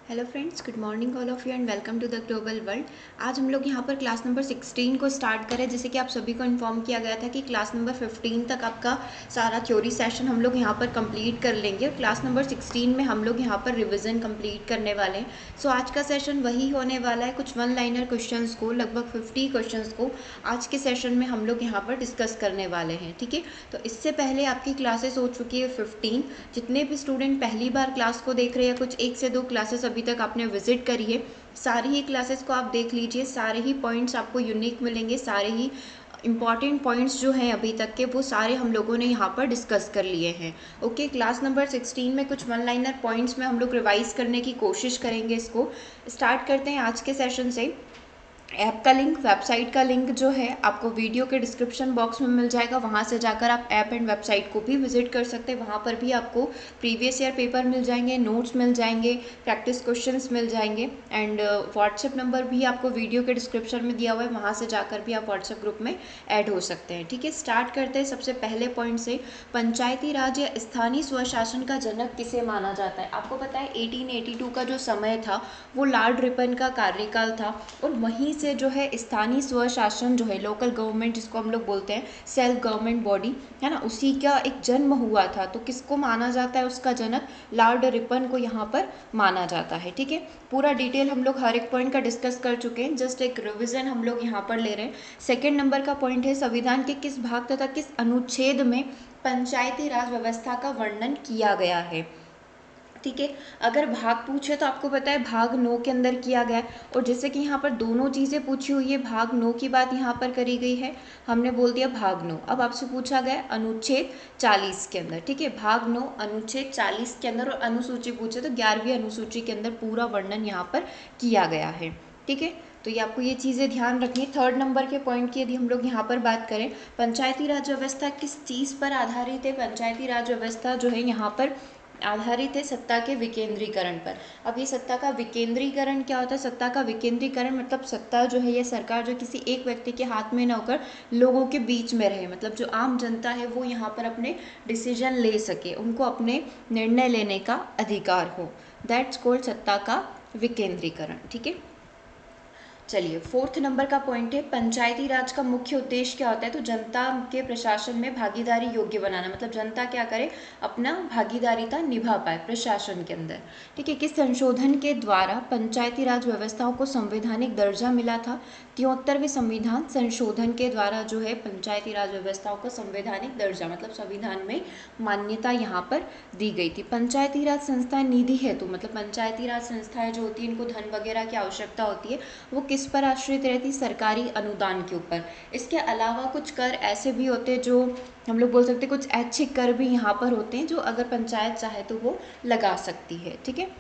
Hello friends, good morning all of you and welcome to the global world. आज हम लोग यहाँ पर क्लास नंबर 16 को स्टार्ट करें। जैसे कि आप सभी को इन्फॉर्म किया गया था कि क्लास नंबर 15 तक आपका सारा थ्योरी सेशन हम लोग यहाँ पर कंप्लीट कर लेंगे। क्लास नंबर 16 में हम लोग यहाँ पर रिवीजन कंप्लीट करने वाले हैं। सो आज का सेशन वही होने वाला है। कुछ वन लाइनर क्वेश्चंस को, लगभग 50 क्वेश्चंस को आज के सेशन में हम लोग यहाँ पर डिस्कस करने वाले हैं। ठीक है, तो इससे पहले आपकी क्लासेस हो चुकी है 15। जितने भी स्टूडेंट पहली बार क्लास को देख रहे हैं, कुछ 1 से 2 क्लासेस अभी तक आपने विजिट करी है, सारी ही क्लासेस को आप देख लीजिए। सारे ही पॉइंट्स आपको यूनिक मिलेंगे। सारे ही इंपॉर्टेंट पॉइंट्स जो हैं अभी तक के, वो सारे हम लोगों ने यहाँ पर डिस्कस कर लिए हैं। ओके, क्लास नंबर 16 में कुछ वन लाइनर पॉइंट्स में हम लोग रिवाइज करने की कोशिश करेंगे। इसको स्टार्ट करते हैं आज के सेशन से। ऐप का लिंक, वेबसाइट का लिंक जो है आपको वीडियो के डिस्क्रिप्शन बॉक्स में मिल जाएगा। वहाँ से जाकर आप ऐप एंड वेबसाइट को भी विजिट कर सकते हैं। वहाँ पर भी आपको प्रीवियस ईयर पेपर मिल जाएंगे, नोट्स मिल जाएंगे, प्रैक्टिस क्वेश्चंस मिल जाएंगे एंड व्हाट्सएप नंबर भी आपको वीडियो के डिस्क्रिप्शन में दिया हुआ है। वहाँ से जाकर भी आप व्हाट्सएप ग्रुप में ऐड हो सकते हैं। ठीक है, स्टार्ट करते हैं सबसे पहले पॉइंट से। पंचायती राज या स्थानीय स्वशासन का जनक किसे माना जाता है? आपको पता है 1882 का जो समय था वो लॉर्ड रिपन का कार्यकाल था, और वहीं से जो है स्थानीय स्वशासन जो है, लोकल गवर्नमेंट जिसको हम लोग बोलते हैं, सेल्फ गवर्नमेंट बॉडी है ना, उसी का एक जन्म हुआ था। तो किसको माना जाता है उसका जनक? लॉर्ड रिपन को यहाँ पर माना जाता है। ठीक है, पूरा डिटेल हम लोग हर एक पॉइंट का डिस्कस कर चुके हैं, जस्ट एक रिविजन हम लोग यहाँ पर ले रहे हैं। सेकेंड नंबर का पॉइंट है, संविधान के किस भाग तथा किस अनुच्छेद में पंचायती राज व्यवस्था का वर्णन किया गया है? ठीक है, अगर भाग पूछे तो आपको पता है भाग 9 के अंदर किया गया है। और जैसे कि यहाँ पर दोनों चीज़ें पूछी हुई है, भाग 9 की बात यहाँ पर करी गई है, हमने बोल दिया भाग 9। अब आपसे पूछा गया अनुच्छेद 40 के अंदर। ठीक है, भाग 9 अनुच्छेद 40 के अंदर, और अनुसूची पूछे तो 11वीं अनुसूची के अंदर पूरा वर्णन यहाँ पर किया गया है। ठीक है, तो ये आपको ये चीज़ें ध्यान रखनी है। थर्ड नंबर के पॉइंट की यदि हम लोग यहाँ पर बात करें, पंचायती राज व्यवस्था किस चीज़ पर आधारित है? पंचायती राज व्यवस्था जो है यहाँ पर आधारित है सत्ता के विकेंद्रीकरण पर। अब ये सत्ता का विकेंद्रीकरण क्या होता है? सत्ता का विकेंद्रीकरण मतलब सत्ता जो है, ये सरकार जो किसी एक व्यक्ति के हाथ में न होकर लोगों के बीच में रहे, मतलब जो आम जनता है वो यहाँ पर अपने डिसीजन ले सके, उनको अपने निर्णय लेने का अधिकार हो। दैट्स कॉल्ड सत्ता का विकेंद्रीकरण। ठीक है, चलिए फोर्थ नंबर का पॉइंट है, पंचायती राज का मुख्य उद्देश्य क्या होता है? तो जनता के प्रशासन में भागीदारी योग्य बनाना, मतलब जनता क्या करे, अपना भागीदारिता निभा पाए प्रशासन के अंदर। ठीक है, किस संशोधन के द्वारा पंचायती राज व्यवस्थाओं को संवैधानिक दर्जा मिला था? 73वें संविधान संशोधन के द्वारा जो है पंचायती राज व्यवस्थाओं को संवैधानिक दर्जा, मतलब संविधान में मान्यता यहाँ पर दी गई थी। पंचायती राज संस्थाएं निधि हेतु, मतलब पंचायती राज संस्थाएं जो होती है इनको धन वगैरह की आवश्यकता होती है, वो किस पर आश्रित रहती? सरकारी अनुदान के ऊपर। इसके अलावा कुछ कर ऐसे भी होते हैं जो हम लोग बोल सकते हैं, कुछ ऐच्छिक कर भी यहाँ पर होते हैं जो अगर पंचायत चाहे तो वो लगा सकती है। ठीक है,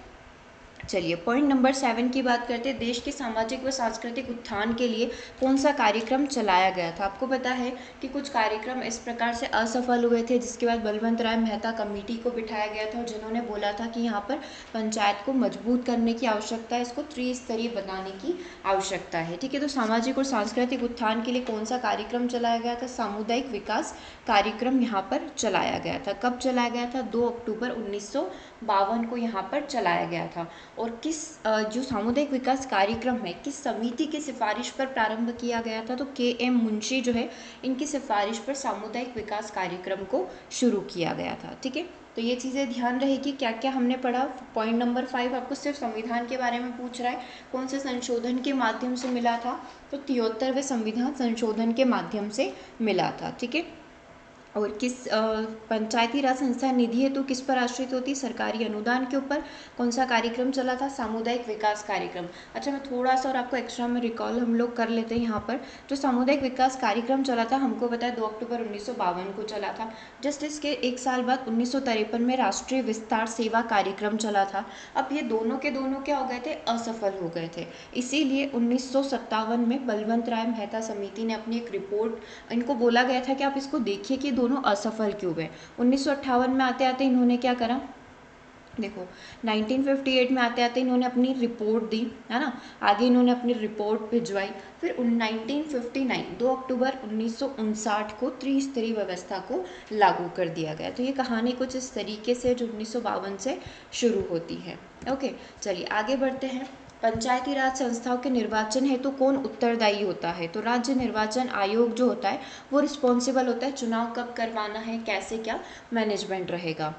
चलिए पॉइंट नंबर 7 की बात करते हैं। देश के सामाजिक व सांस्कृतिक उत्थान के लिए कौन सा कार्यक्रम चलाया गया था? आपको पता है कि कुछ कार्यक्रम इस प्रकार से असफल हुए थे, जिसके बाद बलवंत राय मेहता कमेटी को बिठाया गया था, और जिन्होंने बोला था कि यहाँ पर पंचायत को मजबूत करने की आवश्यकता है, इसको त्रिस्तरीय बनाने की आवश्यकता है। ठीक है, तो सामाजिक और सांस्कृतिक उत्थान के लिए कौन सा कार्यक्रम चलाया गया था? सामुदायिक विकास कार्यक्रम यहाँ पर चलाया गया था। कब चलाया गया था? 2 अक्टूबर 1952 को यहाँ पर चलाया गया था। और किस जो सामुदायिक विकास कार्यक्रम है, किस समिति की सिफारिश पर प्रारंभ किया गया था? तो के.एम. मुंशी जो है, इनकी सिफारिश पर सामुदायिक विकास कार्यक्रम को शुरू किया गया था। ठीक है, तो ये चीज़ें ध्यान रहेगी। क्या क्या हमने पढ़ा? पॉइंट नंबर 5 आपको सिर्फ संविधान के बारे में पूछ रहा है, कौन से संशोधन के माध्यम से मिला था? तो 73वें संविधान संशोधन के माध्यम से मिला था। ठीक है, और किस पंचायती राज संस्था निधि है तो किस पर आश्रित होती? सरकारी अनुदान के ऊपर। कौन सा कार्यक्रम चला था? सामुदायिक विकास कार्यक्रम। अच्छा, मैं थोड़ा सा और आपको एक्स्ट्रा में रिकॉल हम लोग कर लेते हैं यहाँ पर। जो सामुदायिक विकास कार्यक्रम चला था, हमको पता है 2 अक्टूबर 1952 को चला था। जस्ट इसके एक साल बाद 1953 में राष्ट्रीय विस्तार सेवा कार्यक्रम चला था। अब ये दोनों के दोनों क्या हो गए थे? असफल हो गए थे। इसीलिए 1957 में बलवंत राय मेहता समिति ने अपनी एक रिपोर्ट, इनको बोला गया था कि आप इसको देखिए कि दोनों असफल क्यों हुए। 1958 में आते आते इन्होंने क्या करा? देखो 1958 में आते आते इन्होंने अपनी रिपोर्ट दी, है ना, आगे इन्होंने अपनी रिपोर्ट भिजवाई। फिर 1959 2 अक्टूबर 1959 को त्रिस्तरीय व्यवस्था को लागू कर दिया गया। तो ये कहानी कुछ इस तरीके से जो 1952 से शुरू होती है। ओके, चलिए आगे बढ़ते हैं। पंचायती राज संस्थाओं के निर्वाचन हेतु कौन उत्तरदायी होता है? तो राज्य निर्वाचन आयोग जो होता है वो रिस्पॉन्सिबल होता है, चुनाव कब करवाना है, कैसे क्या मैनेजमेंट रहेगा।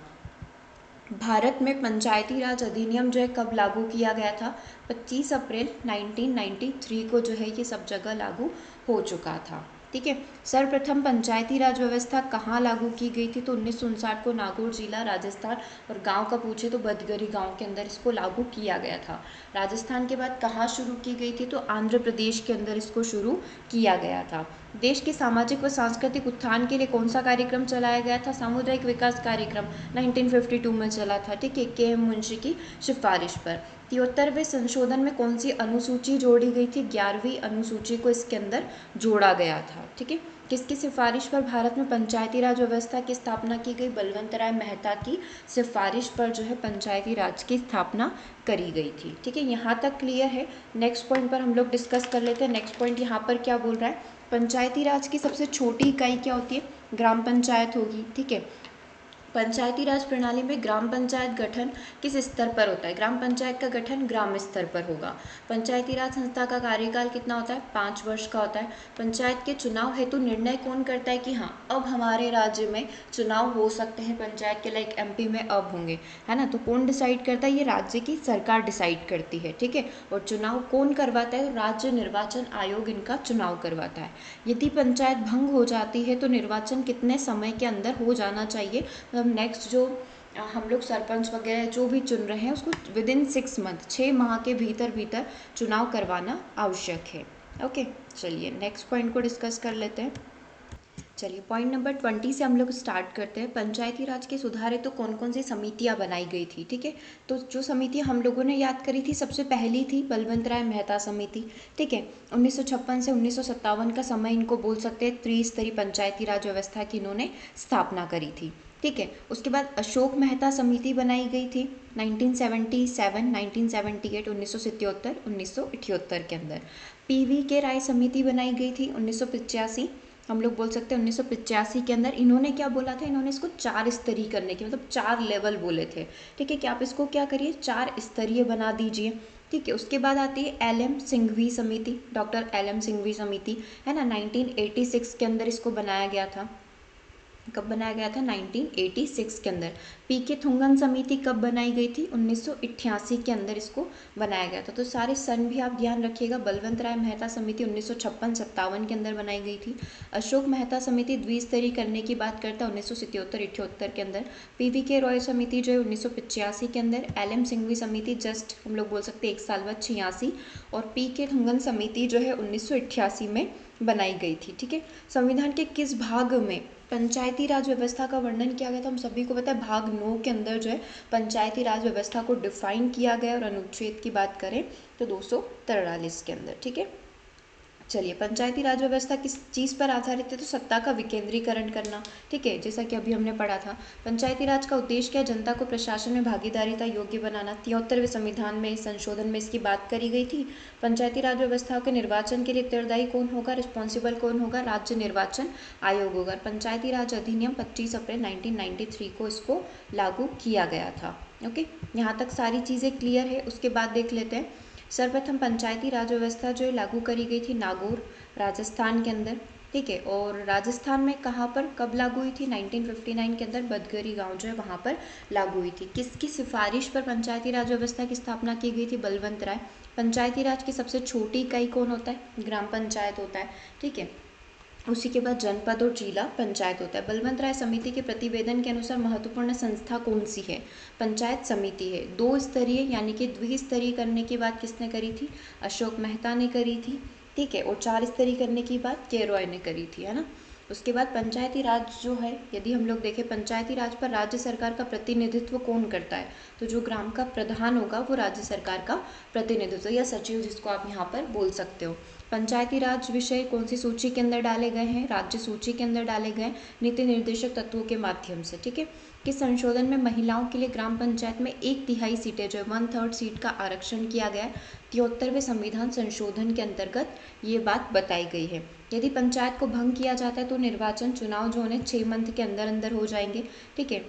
भारत में पंचायती राज अधिनियम जो है कब लागू किया गया था? 25 अप्रैल 1993 को जो है ये सब जगह लागू हो चुका था। ठीक है, सर्वप्रथम पंचायती राज व्यवस्था कहाँ लागू की गई थी? तो 1959 को नागौर जिला राजस्थान, और गांव का पूछे तो बदगरी गांव के अंदर इसको लागू किया गया था। राजस्थान के बाद कहाँ शुरू की गई थी? तो आंध्र प्रदेश के अंदर इसको शुरू किया गया था। देश के सामाजिक व सांस्कृतिक उत्थान के लिए कौन सा कार्यक्रम चलाया गया था? सामुदायिक विकास कार्यक्रम 1952 में चला था। ठीक है, के.एम. मुंशी की सिफारिश पर। 73वें संशोधन में कौन सी अनुसूची जोड़ी गई थी? 11वीं अनुसूची को इसके अंदर जोड़ा गया था। ठीक है, किसकी सिफारिश पर भारत में पंचायती राज व्यवस्था की स्थापना की गई? बलवंत राय मेहता की सिफारिश पर जो है पंचायती राज की स्थापना करी गई थी। ठीक है, यहाँ तक क्लियर है। नेक्स्ट पॉइंट पर हम लोग डिस्कस कर लेते हैं। नेक्स्ट पॉइंट यहाँ पर क्या बोल रहा है? पंचायती राज की सबसे छोटी इकाई क्या होती है? ग्राम पंचायत होगी। ठीक है, पंचायती राज प्रणाली में ग्राम पंचायत गठन किस स्तर पर होता है? ग्राम पंचायत का गठन ग्राम स्तर पर होगा। पंचायती राज संस्था का कार्यकाल कितना होता है? 5 वर्ष का होता है। पंचायत के चुनाव हेतु निर्णय कौन करता है कि हाँ अब हमारे राज्य में चुनाव हो सकते हैं पंचायत के, लाइक एमपी में अब होंगे, है ना? तो कौन डिसाइड करता है? ये राज्य की सरकार डिसाइड करती है। ठीक है, और चुनाव कौन करवाता है? राज्य निर्वाचन आयोग इनका चुनाव करवाता है। यदि पंचायत भंग हो जाती है तो निर्वाचन कितने समय के अंदर हो जाना चाहिए? नेक्स्ट जो हम लोग सरपंच वगैरह जो भी चुन रहे हैं उसको विदिन 6 मंथ 6 माह के भीतर भीतर चुनाव करवाना आवश्यक है। ओके, चलिए नेक्स्ट पॉइंट को डिस्कस कर लेते हैं। चलिए पॉइंट नंबर 20 से हम लोग स्टार्ट करते हैं। पंचायती राज के सुधार हेतु तो कौन कौन सी समितियां बनाई गई थी? ठीक है, तो जो समितियां हम लोगों ने याद करी थी, सबसे पहली थी बलवंत राय मेहता समिति। ठीक है, 1956 से 1957 का समय इनको बोल सकते हैं। त्रिस्तरीय पंचायती राज व्यवस्था की इन्होंने स्थापना करी थी। ठीक है, उसके बाद अशोक मेहता समिति बनाई गई थी 1977, 1978, 1977, 1978 के अंदर। पीवी के राय समिति बनाई गई थी 1985, हम लोग बोल सकते हैं 1985 के अंदर। इन्होंने क्या बोला था? इन्होंने इसको 4 स्तरीय करने की, मतलब 4 लेवल बोले थे। ठीक है, कि आप इसको क्या करिए 4 स्तरीय बना दीजिए। ठीक है, उसके बाद आती है एल.एम. सिंघवी समिति, डॉक्टर एल.एम. सिंघवी समिति, है ना, 1986 के अंदर इसको बनाया गया था। कब बनाया गया था? 1986 के अंदर। पी के थुंगन समिति कब बनाई गई थी? 1988 के अंदर इसको बनाया गया था। तो सारे सन भी आप ध्यान रखिएगा। बलवंत राय मेहता समिति 1956-57 के अंदर बनाई गई थी। अशोक मेहता समिति द्विस्तरीय करने की बात करता है 1977-78 के अंदर। पीवी के रॉय समिति जो है 1985 के अंदर। एल.एम. सिंघवी समिति जस्ट हम लोग बोल सकते हैं 1 साल बाद 86, और पी के थुंगन समिति जो है 1988 में बनाई गई थी। ठीक है, संविधान के किस भाग में पंचायती राज व्यवस्था का वर्णन किया गया था? हम सभी को पता है भाग 9 के अंदर जो है पंचायती राज व्यवस्था को डिफाइन किया गया, और अनुच्छेद की बात करें तो 243 के अंदर। ठीक है, चलिए पंचायती राज व्यवस्था किस चीज़ पर आधारित है? तो सत्ता का विकेंद्रीकरण करना। ठीक है, जैसा कि अभी हमने पढ़ा था। पंचायती राज का उद्देश्य क्या? जनता को प्रशासन में भागीदारिता योग्य बनाना। 73वें संविधान में संशोधन में इसकी बात करी गई थी। पंचायती राज व्यवस्था के निर्वाचन के लिए उत्तरदायी कौन होगा? रिस्पॉन्सिबल कौन होगा? राज्य निर्वाचन आयोग होगा। पंचायती राज अधिनियम 25 अप्रैल 1993 को इसको लागू किया गया था। ओके, यहाँ तक सारी चीज़ें क्लियर है। उसके बाद देख लेते हैं। सर्वप्रथम पंचायती राज व्यवस्था जो है लागू करी गई थी नागौर राजस्थान के अंदर। ठीक है, और राजस्थान में कहाँ पर कब लागू हुई थी? 1959 के अंदर बदगरी गांव जो है वहाँ पर लागू हुई थी। किसकी सिफारिश पर पंचायती राज व्यवस्था की स्थापना की गई थी? बलवंत राय। पंचायती राज की सबसे छोटी इकाई कौन होता है? ग्राम पंचायत होता है। ठीक है, उसी के बाद जनपद और जिला पंचायत होता है। बलवंत राय समिति के प्रतिवेदन के अनुसार महत्वपूर्ण संस्था कौन सी है? पंचायत समिति है। 2 स्तरीय यानी कि द्विस्तरीय करने की बात किसने करी थी? अशोक मेहता ने करी थी। ठीक है, और 4 स्तरीय करने की बात के रॉय ने करी थी, है ना। उसके बाद पंचायती राज जो है, यदि हम लोग देखें पंचायती राज पर राज्य सरकार का प्रतिनिधित्व कौन करता है? तो जो ग्राम का प्रधान होगा वो राज्य सरकार का प्रतिनिधित्व, या सचिव जिसको आप यहाँ पर बोल सकते हो। पंचायती राज विषय कौन सी सूची के अंदर डाले गए हैं? राज्य सूची के अंदर डाले गए नीति निर्देशक तत्वों के माध्यम से। ठीक है, कि संशोधन में महिलाओं के लिए ग्राम पंचायत में 1/3 सीटें जो है 1/3 सीट का आरक्षण किया गया है। 73वें संविधान संशोधन के अंतर्गत ये बात बताई गई है। यदि पंचायत को भंग किया जाता है तो निर्वाचन चुनाव जो उन्हें 6 मंथ के अंदर अंदर हो जाएंगे। ठीक है।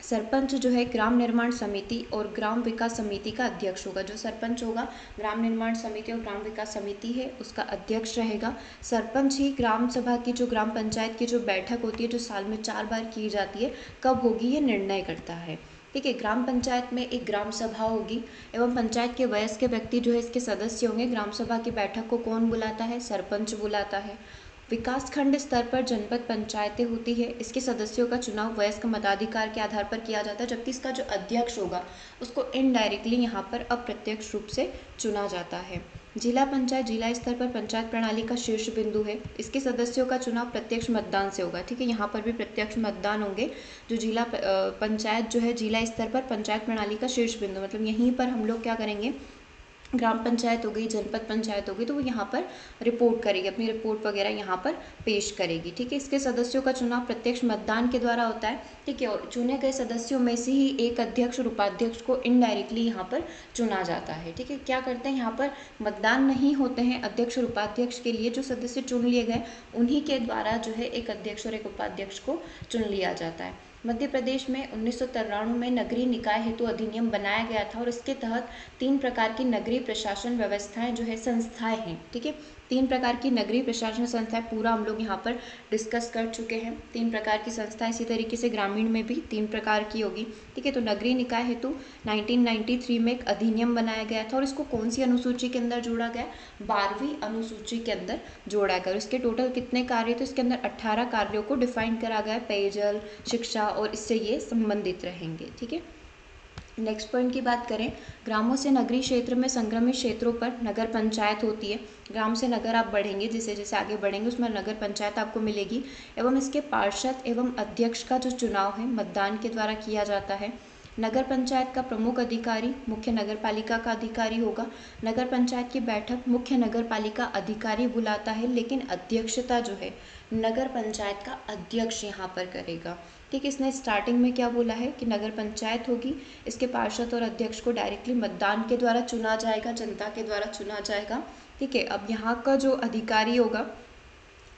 सरपंच जो है ग्राम निर्माण समिति और ग्राम विकास समिति का अध्यक्ष होगा। जो सरपंच होगा ग्राम निर्माण समिति और ग्राम विकास समिति है उसका अध्यक्ष रहेगा। सरपंच ही ग्राम सभा की जो ग्राम पंचायत की जो बैठक होती है जो साल में 4 बार की जाती है कब होगी ये निर्णय करता है। ठीक है। ग्राम पंचायत में एक ग्राम सभा होगी एवं पंचायत के वयस्क व्यक्ति जो है इसके सदस्य होंगे। ग्राम सभा की बैठक को कौन बुलाता है? सरपंच बुलाता है। विकास खंड स्तर पर जनपद पंचायतें होती है। इसके सदस्यों का चुनाव वयस्क मताधिकार के आधार पर किया जाता है, जबकि इसका जो अध्यक्ष होगा उसको इनडायरेक्टली यहाँ पर अप्रत्यक्ष रूप से चुना जाता है। जिला पंचायत जिला स्तर पर पंचायत प्रणाली का शीर्ष बिंदु है। इसके सदस्यों का चुनाव प्रत्यक्ष मतदान से होगा। ठीक है। यहाँ पर भी प्रत्यक्ष मतदान होंगे। जो जिला पंचायत जो है जिला स्तर पर पंचायत प्रणाली का शीर्ष बिंदु, मतलब यहीं पर हम लोग क्या करेंगे, ग्राम पंचायत हो गई, जनपद पंचायत हो गई, तो वो यहाँ पर रिपोर्ट करेगी, अपनी रिपोर्ट वगैरह यहाँ पर पेश करेगी। ठीक है। इसके सदस्यों का चुनाव प्रत्यक्ष मतदान के द्वारा होता है। ठीक है। और चुने गए सदस्यों में से ही एक अध्यक्ष और उपाध्यक्ष को इनडायरेक्टली यहाँ पर चुना जाता है। ठीक है। क्या करते हैं, यहाँ पर मतदान नहीं होते हैं अध्यक्ष और उपाध्यक्ष के लिए, जो सदस्य चुन लिए गए उन्हीं के द्वारा जो है एक अध्यक्ष और एक उपाध्यक्ष को चुन लिया जाता है। मध्य प्रदेश में 1993 में नगरीय निकाय हेतु अधिनियम बनाया गया था और इसके तहत 3 प्रकार की नगरीय प्रशासन व्यवस्थाएं जो है संस्थाएं हैं। ठीक है। 3 प्रकार की नगरीय प्रशासन संस्थाएं पूरा हम लोग यहाँ पर डिस्कस कर चुके हैं। 3 प्रकार की संस्थाएं, इसी तरीके से ग्रामीण में भी 3 प्रकार की होगी। ठीक है। तो नगरीय निकाय हेतु 1993 में एक अधिनियम बनाया गया था और इसको कौन सी अनुसूची के अंदर जोड़ा गया? 12वीं अनुसूची के अंदर जोड़ा गया। इसके टोटल कितने कार्य? तो इसके अंदर 18 कार्यों को डिफाइन करा गया, पेयजल, शिक्षा और इससे ये संबंधित रहेंगे। ठीक है। नेक्स्ट पॉइंट की बात करें, ग्रामों से नगरीय क्षेत्र में संक्रमित क्षेत्रों पर नगर पंचायत होती है। ग्राम से नगर आप बढ़ेंगे, जैसे जैसे आगे बढ़ेंगे उसमें नगर पंचायत आपको मिलेगी एवं इसके पार्षद एवं अध्यक्ष का जो चुनाव है मतदान के द्वारा किया जाता है। नगर पंचायत का प्रमुख अधिकारी मुख्य नगर पालिका का अधिकारी होगा। नगर पंचायत की बैठक मुख्य नगर पालिका अधिकारी बुलाता है, लेकिन अध्यक्षता जो है नगर पंचायत का अध्यक्ष यहाँ पर करेगा। ठीक है। इसने स्टार्टिंग में क्या बोला है कि नगर पंचायत होगी, इसके पार्षद और अध्यक्ष को डायरेक्टली मतदान के द्वारा चुना जाएगा, जनता के द्वारा चुना जाएगा। ठीक है। अब यहाँ का जो अधिकारी होगा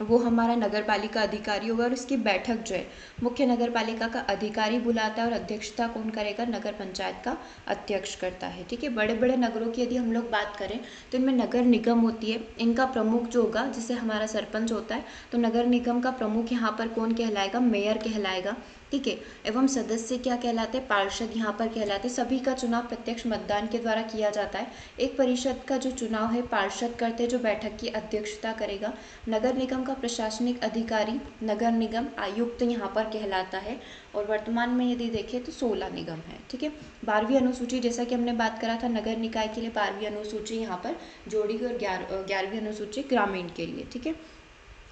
वो हमारा नगर पालिका अधिकारी होगा और इसकी बैठक जो है मुख्य नगर पालिका का अधिकारी बुलाता है और अध्यक्षता कौन करेगा? नगर पंचायत का अध्यक्ष करता है। ठीक है। बड़े बड़े नगरों की यदि हम लोग बात करें तो इनमें नगर निगम होती है। इनका प्रमुख जो होगा, जैसे हमारा सरपंच होता है, तो नगर निगम का प्रमुख यहाँ पर कौन कहलाएगा? मेयर कहलाएगा। ठीक है। एवं सदस्य क्या कहलाते हैं? पार्षद यहाँ पर कहलाते हैं। सभी का चुनाव प्रत्यक्ष मतदान के द्वारा किया जाता है। एक परिषद का जो चुनाव है पार्षद करते हैं, जो बैठक की अध्यक्षता करेगा। नगर निगम का प्रशासनिक अधिकारी नगर निगम आयुक्त यहाँ पर कहलाता है और वर्तमान में यदि देखें तो 16 निगम है। ठीक है। 12वीं अनुसूची, जैसा कि हमने बात करा था नगर निकाय के लिए 12वीं अनुसूची यहाँ पर जोड़ी गई और 11वीं अनुसूची ग्रामीण के लिए। ठीक है।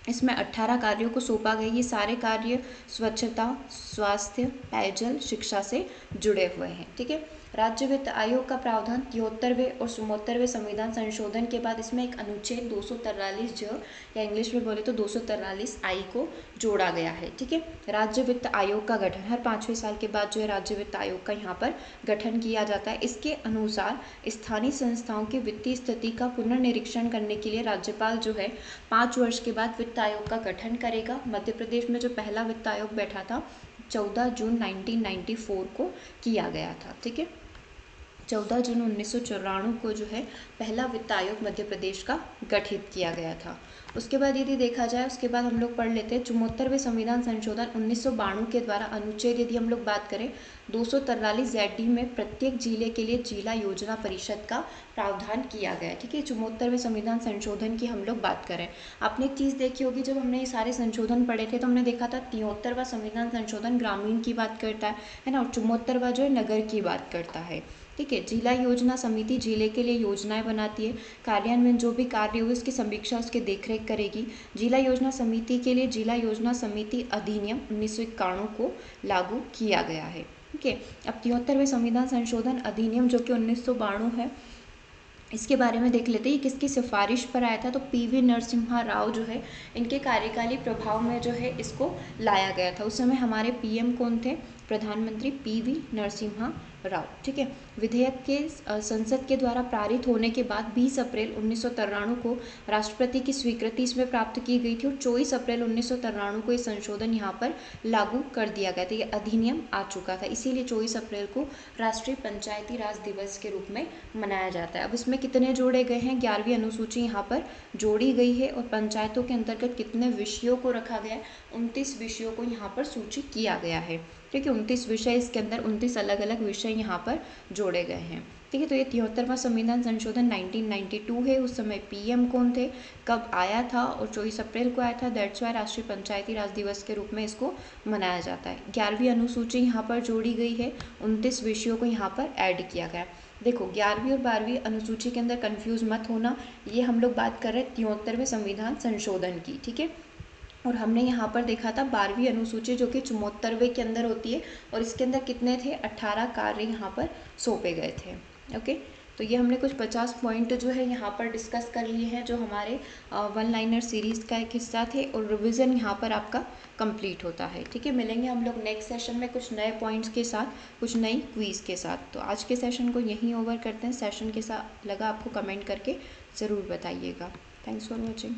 इसमें 18 कार्यों को सौंपा गया। ये सारे कार्य स्वच्छता, स्वास्थ्य, पेयजल, शिक्षा से जुड़े हुए हैं। ठीक है। राज्य वित्त आयोग का प्रावधान 73वें और 74वें संविधान संशोधन के बाद इसमें एक अनुच्छेद 243 ज या इंग्लिश में बोले तो 243 आई को जोड़ा गया है। ठीक है। राज्य वित्त आयोग का गठन हर 5वें साल के बाद जो है राज्य वित्त आयोग का यहाँ पर गठन किया जाता है। इसके अनुसार स्थानीय संस्थाओं की वित्तीय स्थिति का पुनर्निरीक्षण करने के लिए राज्यपाल जो है 5 वर्ष के बाद वित्त आयोग का गठन करेगा। मध्य प्रदेश में जो पहला वित्त आयोग बैठा था 14 जून 1994 को किया गया था। ठीक है। 14 जून 1994 को जो है पहला वित्त आयोग मध्य प्रदेश का गठित किया गया था। उसके बाद यदि देखा जाए उसके बाद हम लोग पढ़ लेते हैं 74वें संविधान संशोधन 1992 के द्वारा अनुच्छेद यदि हम लोग बात करें 243 ZD में प्रत्येक जिले के लिए जिला योजना परिषद का प्रावधान किया गया है। ठीक है। 74वें संविधान संशोधन की हम लोग बात करें, आपने एक चीज़ देखी होगी, जब हमने ये सारे संशोधन पढ़े थे तो हमने देखा था 73वां संविधान संशोधन ग्रामीण की बात करता है ना, और 74वां जो है नगर की बात करता है। ठीक है। जिला योजना समिति जिले के लिए योजनाएं बनाती है, कार्यान्वयन जो भी कार्य हुए उसकी समीक्षा उसके देखरेख करेगी। जिला योजना समिति के लिए जिला योजना समिति अधिनियम 1991 को लागू किया गया है। ठीक है। अब 73वें संविधान संशोधन अधिनियम जो कि 1992 है, इसके बारे में देख लेते हैं। किसकी सिफारिश पर आया था? तो PV नरसिम्हा राव जो है इनके कार्यकाली प्रभाव में जो है इसको लाया गया था। उस समय हमारे PM कौन थे? प्रधानमंत्री PV नरसिम्हा राव। ठीक है, विधेयक के संसद के द्वारा पारित होने के बाद 20 अप्रैल 1993 को राष्ट्रपति की स्वीकृति इसमें प्राप्त की गई थी और 24 अप्रैल 1993 को ये संशोधन यहाँ पर लागू कर दिया गया था। ये अधिनियम आ चुका था, इसीलिए 24 अप्रैल को राष्ट्रीय पंचायती राज दिवस के रूप में मनाया जाता है। अब इसमें कितने जोड़े गए हैं, 11वीं अनुसूची यहाँ पर जोड़ी गई है और पंचायतों के अंतर्गत कितने विषयों को रखा गया है, 29 विषयों को यहाँ पर सूची किया गया है। ठीक है, 29 विषय, इसके अंदर 29 अलग अलग विषय यहाँ पर जोड़े गए हैं। ठीक है, तो ये 73वां संविधान संशोधन 1992 है। उस समय PM कौन थे, कब आया था, और 24 अप्रैल को आया था। दैट्स वाई राष्ट्रीय पंचायती राज दिवस के रूप में इसको मनाया जाता है। 11वीं अनुसूची यहाँ पर जोड़ी गई है, 29 विषयों को यहाँ पर ऐड किया गया। देखो 11वीं और 12वीं अनुसूची के अंदर कंफ्यूज मत होना, ये हम लोग बात कर रहे हैं 73वें संविधान संशोधन की। ठीक है, और हमने यहाँ पर देखा था 12वीं अनुसूची जो कि 74वें के अंदर होती है और इसके अंदर कितने थे, 18 कार्य यहाँ पर सौंपे गए थे। ओके, तो ये हमने कुछ 50 पॉइंट जो है यहाँ पर डिस्कस कर लिए हैं, जो हमारे वन लाइनर सीरीज़ का एक हिस्सा थे, और रिवीजन यहाँ पर आपका कंप्लीट होता है। ठीक है, मिलेंगे हम लोग नेक्स्ट सेशन में कुछ नए पॉइंट्स के साथ, कुछ नई क्वीज़ के साथ। तो आज के सेशन को यहीं ओवर करते हैं। सेशन के साथ लगा आपको कमेंट करके ज़रूर बताइएगा। Thanks for watching.